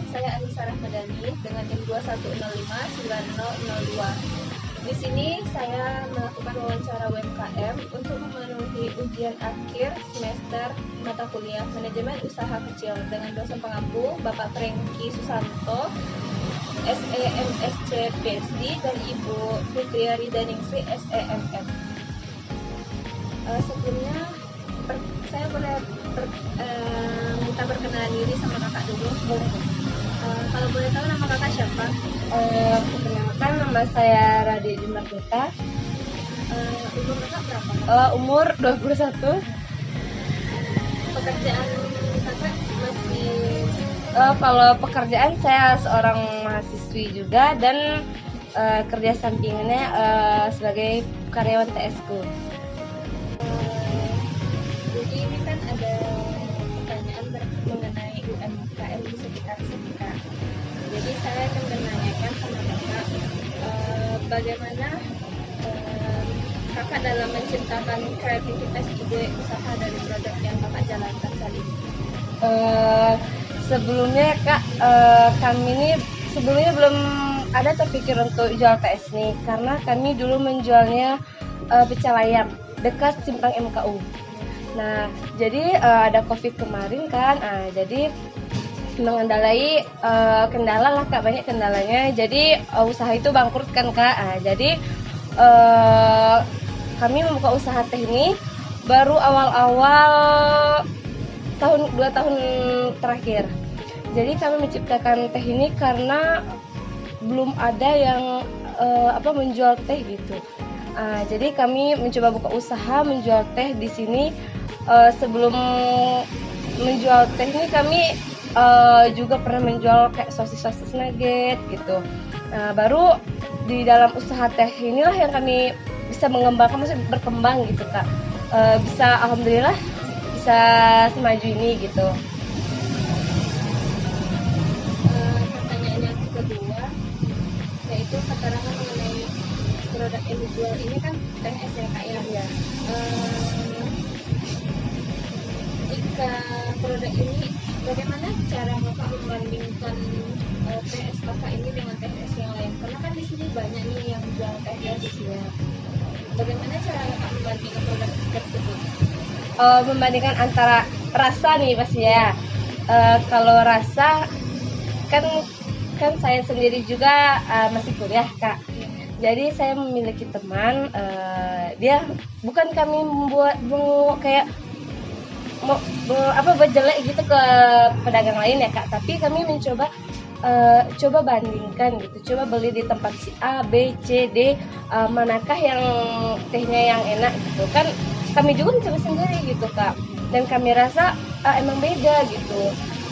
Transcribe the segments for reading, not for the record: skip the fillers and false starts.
saya Anissa Rahmadani dengan NIM 21059002. Di sini saya melakukan wawancara UMKM untuk memenuhi ujian akhir semester mata kuliah Manajemen Usaha Kecil dengan dosen pengampu Bapak Franky Susanto, SEMSC PhD, dan Ibu Fitriari Daningsi SEMM. Sebelumnya saya boleh minta perkenalan diri sama kakak dulu. Boleh. Kalau boleh tahu nama kakak siapa? Perkenalkan, nama saya Radhi Mardita. Umur kakak berapa? Umur 21. Pekerjaan kakak masih Kalau pekerjaan, saya seorang mahasiswi juga dan kerja sampingannya sebagai karyawan TS-ku. jadi ini kan ada pertanyaan mengenai UMKM di sekitar sini Kak. Jadi saya akan menanyakan sama kakak bagaimana kakak dalam menciptakan kreativitas ide usaha dari produk yang kakak jalankan saat ini. Sebelumnya Kak, kami ini sebelumnya belum ada terpikir untuk jual TS nih, karena kami dulu menjualnya pecel ayam dekat simpang MKU. Nah, jadi ada COVID kemarin kan, jadi mengendalai kendala lah Kak, banyak kendalanya. Jadi usaha itu bangkrut kan Kak. Jadi kami membuka usaha teh ini baru awal-awal 2 tahun terakhir. Jadi kami menciptakan teh ini karena belum ada yang menjual teh gitu. Jadi kami mencoba buka usaha menjual teh di sini. Sebelum menjual teh ini kami juga pernah menjual kayak sosis nugget gitu. Baru di dalam usaha teh inilah yang kami bisa mengembangkan, maksudnya berkembang gitu Kak. Bisa alhamdulillah bisa semaju ini gitu. Pertanyaan yang kedua yaitu keterangan mengenai produk yang dijual ini kan teh es ya Kak ya. Jika produk ini, bagaimana cara kakak membandingkan teh es kakak ini dengan teh es yang lain? Karena kan di sini banyak nih yang jual teh es ya. Bagaimana cara kakak membandingkan produk tersebut? Membandingkan antara rasa nih pasti ya. Kalau rasa kan saya sendiri juga masih kuliah Kak. Jadi saya memiliki teman, dia bukan kami membuat kayak buat jelek gitu ke pedagang lain ya Kak, tapi kami mencoba coba bandingkan gitu, coba beli di tempat si A, B, C, D, manakah yang tehnya yang enak gitu kan. Kami juga mencoba sendiri gitu Kak, dan kami rasa emang beda gitu.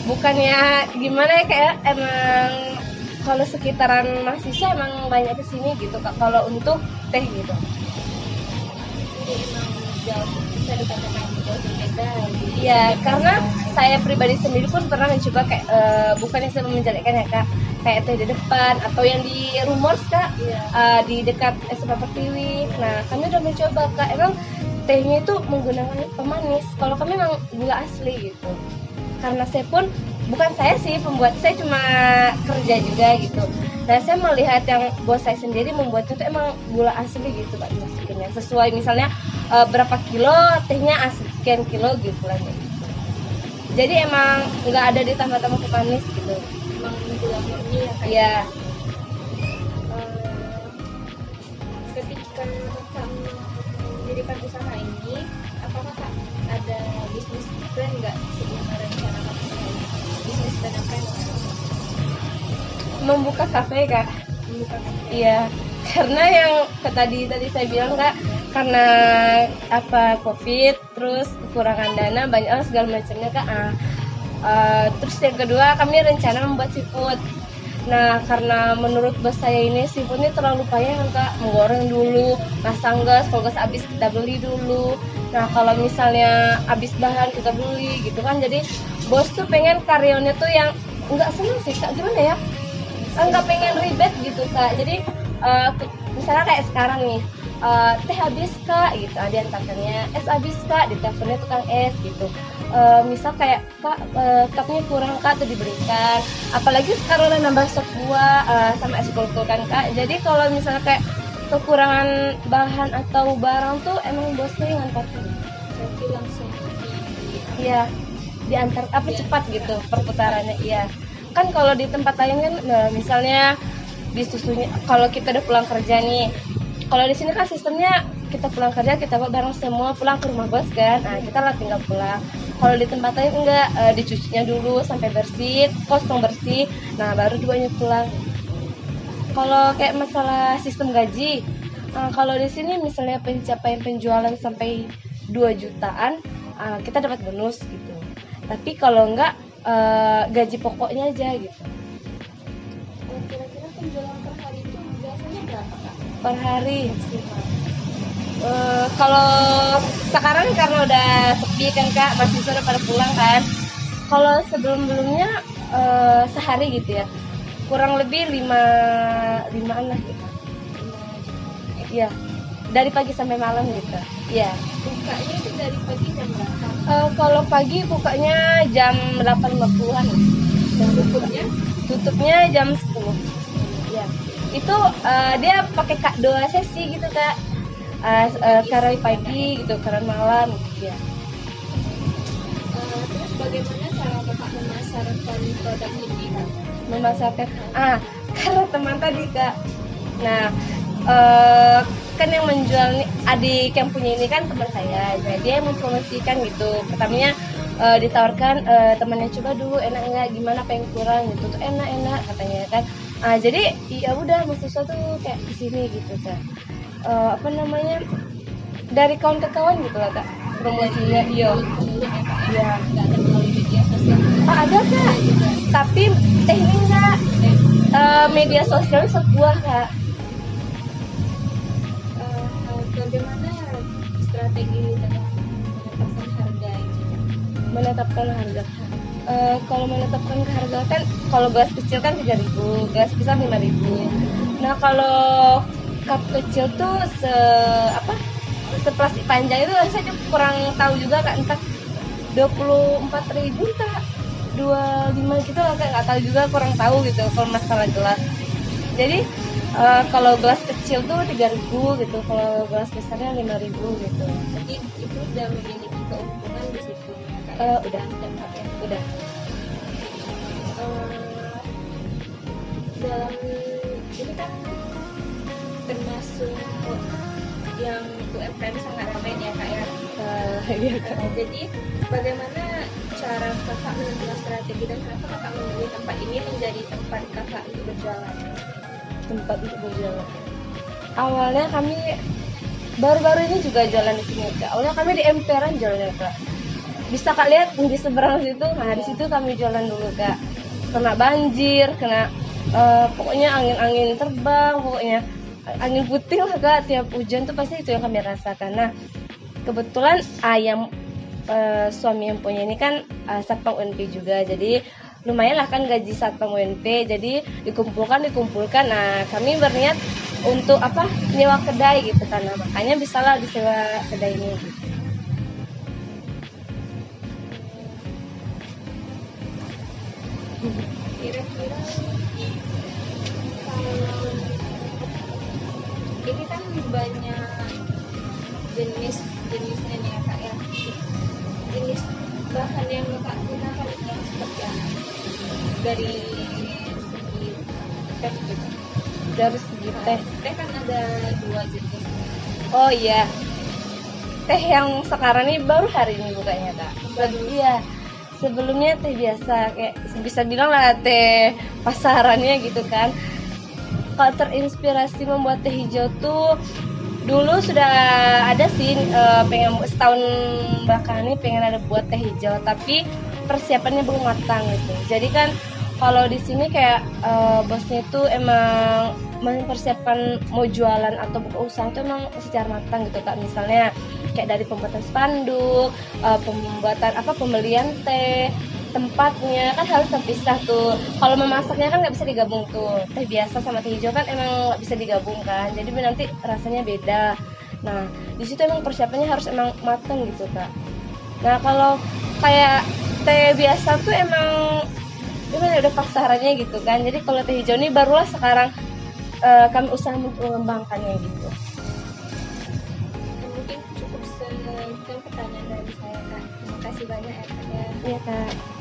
Bukannya gimana ya kayak emang kalau sekitaran mahasiswa emang banyak kesini gitu Kak kalau untuk teh gitu. Jadi emang jauh, bisa dikatakan jauh berbeda. Iya, karena saya pribadi sendiri pun pernah mencoba kayak bukannya saya menjelekkan ya Kak, kayak teh di depan atau yang di Rumors Kak, di dekat SMA Pertiwi. Nah, kami udah mencoba Kak, emang tehnya itu menggunakan pemanis. Kalau kami memang gula asli gitu. Karena saya pun bukan saya sih pembuat, saya cuma kerja juga gitu. Nah, saya melihat yang bos saya sendiri membuatnya itu emang gula asli gitu Kak, dimasukinnya sesuai misalnya berapa kilo tehnya sekian kilo gitu lah gitu. Jadi emang nggak ada ditambah-tambah pemanis gitu. Emang gula murni ya Kak. Iya. Ketika kakak mendirikan usaha ini, apakah Kak ada bisnis plan nggak sebelum rencana kakak usaha ini? Bisnis plan apa yang kakak? Membuka kafe Kak. Membuka kafe. Iya, karena yang tadi saya bilang Kak, karena COVID, terus kekurangan dana, banyak segala macamnya Kak. Terus yang kedua kami rencana membuat seafood. Nah, karena menurut bos saya ini seafood ini terlalu payah Kak, menggoreng dulu, masang gas, kalau gas habis kita beli dulu. Nah, kalau misalnya habis bahan kita beli gitu kan, jadi bos tuh pengen karyawannya tuh yang nggak senang sih Kak, gimana ya? Nggak pengen ribet gitu Kak. Jadi misalnya kayak sekarang nih, teh habis Kak gitu, ada yang tanya es habis Kak, di teleponnya tukang es gitu. misal kayak kak, cupnya kurang kak tuh diberikan, apalagi sekarang udah nambah stok buah sama es kultur kan kak. Jadi kalau misalnya kayak kekurangan bahan atau barang tuh emang bosnya yang ngantarin. Berarti langsung Iya, diantar apa Iya. cepat gitu perputarannya. Iya. Kan kalau di tempat lain kan, nah, misalnya di susunya, kalau kita udah pulang kerja nih. Kalau di sini kan sistemnya kita pulang kerja, kita bawa barang semua pulang ke rumah bos kan. Nah, kita lah tinggal pulang. Kalau di tempat lain enggak, dicucinya dulu sampai bersih, kosong bersih. Nah, baru duanya pulang. Kalau kayak masalah sistem gaji, kalau di sini misalnya pencapaian penjualan sampai 2 jutaan, kita dapat bonus gitu. Tapi kalau enggak, gaji pokoknya aja gitu. kira-kira penjualan per hari itu biasanya berapa kak? Per hari. Kalau sekarang karena udah sepi kan kak, mahasiswa udah pada pulang kan. Kalau sebelum-sebelumnya sehari gitu ya, kurang lebih limaan lah gitu. Iya, dari pagi sampai malam gitu. Iya. Bukanya itu dari pagi jam berapa? Kalau pagi bukanya jam 8.50-an. Dan tutupnya Tutupnya jam 10. Iya. Itu dia pakai dua sesi gitu kak. Karena pagi gitu, karena malam gitu ya. terus bagaimana cara kakak memasarkan produk ini kak? Memasarkan karena teman tadi kak. Nah, kan yang menjual nih, adik yang punya ini kan teman saya, jadi dia yang mempromosikan gitu. Pertamanya ditawarkan, temannya coba dulu enak nggak, gimana, apa yang kurang gitu. Tuh enak katanya kan. Jadi ya udah mahasiswa tuh kayak di sini gitu kak. Apa namanya, dari kawan ke kawan gitu lah kak promosinya. Iya. Iya. Nggak ada melalui media sosial Ada kak, tapi ini enggak, media sosial sebuah kak. bagaimana strategi dalam menetapkan harga itu? Menetapkan harga. Kalau menetapkan harga kan, kalau gelas kecil kan 3.000, gelas besar 5.000. Nah kalau cup kecil tuh seplastik panjang itu saya kurang tahu juga kak, entah 24.000 kak, 25 gitu lah kak, nggak tahu juga, kurang tahu gitu kalau masalah gelas. Jadi kalau gelas kecil tuh 3.000 gitu, kalau gelas besarnya 5.000 gitu. Jadi itu udah memiliki keuntungan di situ Udah. dalam ini kan termasuk yang UMKM sangat ramai ya kak ya. Iya kak. Jadi bagaimana cara kakak menentukan strategi dan kenapa kakak memilih tempat ini menjadi tempat kakak untuk berjualan? Tempat untuk berjalan. Awalnya kami baru-baru ini juga jalan di sini kak. Awalnya kami di emperan jalannya kak. Bisa kak lihat di seberang situ. Nah di situ kami jalan dulu kak. Kena banjir, kena pokoknya angin-angin terbang, pokoknya angin putih lah kak. Tiap hujan tuh pasti itu yang kami rasakan. Nah kebetulan ayam suami yang punya ini kan satpam UNP juga, jadi lumayan lah kan gaji satpam UNP, jadi dikumpulkan. Nah kami berniat untuk nyewa kedai gitu kan, nah, makanya bisalah disewa kedai ini gitu. Kira-kira kalau ini kan banyak jenisnya nih ya kak ya, jenis bahan yang kakak gunakan itu yang seperti apa dari segi teh gitu? Dari segi teh, Teh kan ada 2 jenis. oh iya, teh yang sekarang ini baru hari ini bukanya kak. Iya, sebelumnya teh biasa, kayak bisa bilang lah teh pasarannya gitu kan. Kalau terinspirasi membuat teh hijau tuh dulu sudah ada sih, pengen setahun belakangan ini pengen ada buat teh hijau, tapi persiapannya belum matang gitu. Jadi kan kalau di sini kayak bosnya itu emang mempersiapkan mau jualan atau buka usaha itu emang secara matang gitu kak. Misalnya kayak dari pembuatan spanduk, pembuatan pembelian teh, tempatnya kan harus terpisah tuh. Kalau memasaknya kan nggak bisa digabung tuh. Teh biasa sama teh hijau kan emang nggak bisa digabung kan. Jadi nanti rasanya beda. Nah di situ emang persiapannya harus emang matang gitu kak. Nah kalau kayak teh biasa tuh emang gimana udah pasarannya gitu kan. Jadi kalau teh hijau ini barulah sekarang kami usaha mengembangkannya gitu. Mungkin cukup sekian pertanyaan dari saya, Kak. Terima kasih banyak ya, Kak. Iya Kak.